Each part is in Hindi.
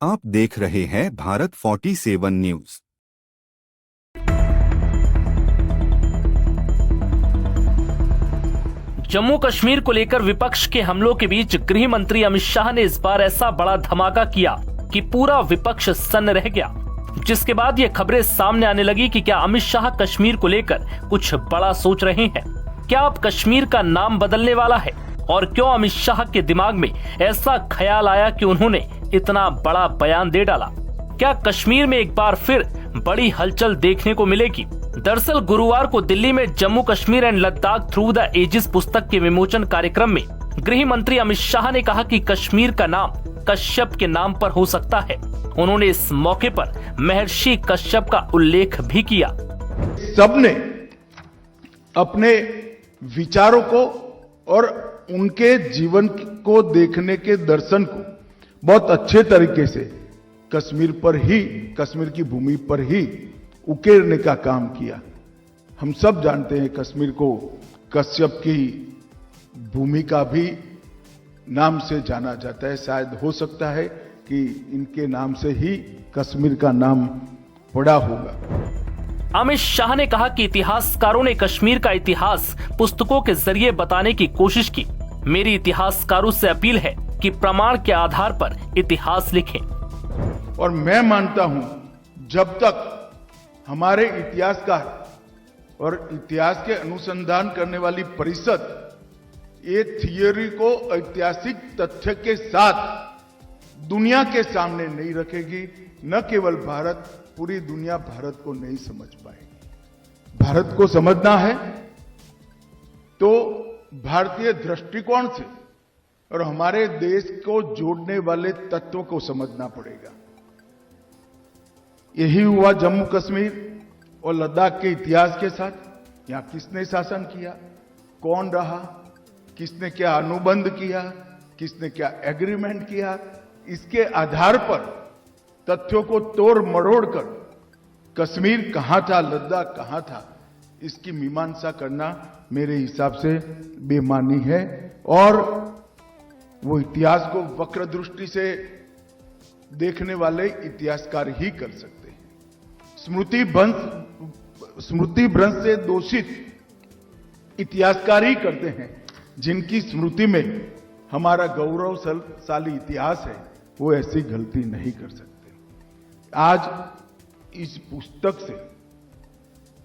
आप देख रहे हैं भारत 47 न्यूज। जम्मू कश्मीर को लेकर विपक्ष के हमलों के बीच गृह मंत्री अमित शाह ने इस बार ऐसा बड़ा धमाका किया कि पूरा विपक्ष सन्न रह गया, जिसके बाद ये खबरें सामने आने लगी कि क्या अमित शाह कश्मीर को लेकर कुछ बड़ा सोच रहे हैं। क्या अब कश्मीर का नाम बदलने वाला है और क्यों अमित शाह के दिमाग में ऐसा ख्याल आया कि उन्होंने इतना बड़ा बयान दे डाला। क्या कश्मीर में एक बार फिर बड़ी हलचल देखने को मिलेगी। दरअसल गुरुवार को दिल्ली में Jammu Kashmir and Ladakh through the ages पुस्तक के विमोचन कार्यक्रम में गृह मंत्री अमित शाह ने कहा कि कश्मीर का नाम कश्यप के नाम पर हो सकता है। उन्होंने इस मौके पर महर्षि कश्यप का उल्लेख भी किया। सबने अपने विचारों को और उनके जीवन को देखने के दर्शन को बहुत अच्छे तरीके से कश्मीर पर ही, कश्मीर की भूमि पर ही उकेरने का काम किया। हम सब जानते हैं कश्मीर को कश्यप की भूमि का भी नाम से जाना जाता है। शायद हो सकता है कि इनके नाम से ही कश्मीर का नाम पड़ा होगा। अमित शाह ने कहा कि इतिहासकारों ने कश्मीर का इतिहास पुस्तकों के जरिए बताने की कोशिश की। मेरी इतिहासकारों से अपील है कि प्रमाण के आधार पर इतिहास लिखें। और मैं मानता हूं जब तक हमारे इतिहासकार और इतिहास के अनुसंधान करने वाली परिषद ये थियोरी को ऐतिहासिक तथ्य के साथ दुनिया के सामने नहीं रखेगी, न केवल भारत, पूरी दुनिया भारत को नहीं समझ पाएगी। भारत को समझना है तो भारतीय दृष्टिकोण से और हमारे देश को जोड़ने वाले तत्वों को समझना पड़ेगा। यही हुआ जम्मू कश्मीर और लद्दाख के इतिहास के साथ। यहां किसने शासन किया, कौन रहा, किसने क्या अनुबंध किया, किसने क्या एग्रीमेंट किया, इसके आधार पर तथ्यों को तोड़ मरोड़ कर कश्मीर कहां था, लद्दाख कहां था, इसकी मीमांसा करना मेरे हिसाब से बेईमानी है। और वो इतिहास को वक्र दृष्टि से देखने वाले इतिहासकार ही कर सकते हैं। स्मृति भ्रंश से दोषित इतिहासकार ही करते हैं, जिनकी स्मृति में हमारा गौरवशाली इतिहास है, वो ऐसी गलती नहीं कर सकते। आज इस पुस्तक से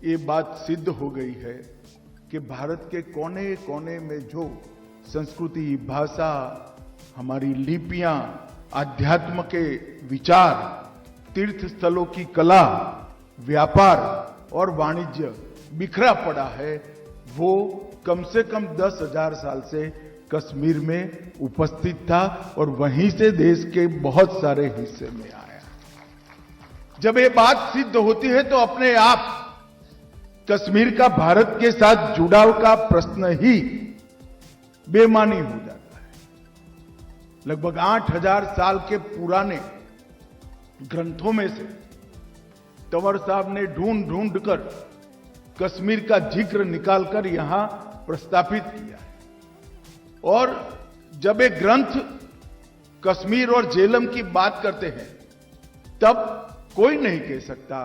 ये बात सिद्ध हो गई है कि भारत के कोने कोने में जो संस्कृति, भाषा, हमारी लिपियां, आध्यात्म के विचार, तीर्थ स्थलों की कला, व्यापार और वाणिज्य बिखरा पड़ा है, वो कम से कम 10,000 साल से कश्मीर में उपस्थित था और वहीं से देश के बहुत सारे हिस्से में आया। जब ये बात सिद्ध होती है तो अपने आप कश्मीर का भारत के साथ जुड़ाव का प्रश्न ही बेमानी हो जाता है। लगभग 8,000 साल के पुराने ग्रंथों में से तंवर साहब ने ढूंढ ढूंढ कर कश्मीर का जिक्र निकालकर यहां प्रस्तापित किया है। और जब एक ग्रंथ कश्मीर और झेलम की बात करते हैं तब कोई नहीं कह सकता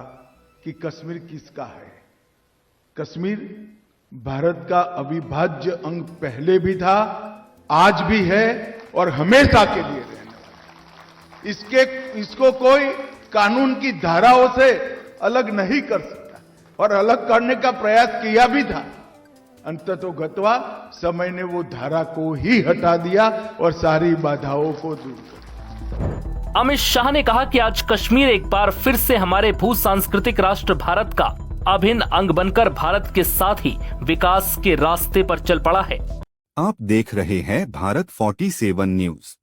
कि कश्मीर किसका है। कश्मीर भारत का अविभाज्य अंग पहले भी था, आज भी है और हमेशा के लिए रहने वाला है। इसको कोई कानून की धाराओं से अलग नहीं कर सकता और अलग करने का प्रयास किया भी था। अंततोगत्वा समय ने वो धारा को ही हटा दिया और सारी बाधाओं को दूर कर। अमित शाह ने कहा कि आज कश्मीर एक बार फिर से हमारे भू सांस्कृतिक राष्ट्र भारत का अभिन्न अंग बनकर भारत के साथ ही विकास के रास्ते पर चल पड़ा है। आप देख रहे हैं भारत 47 न्यूज।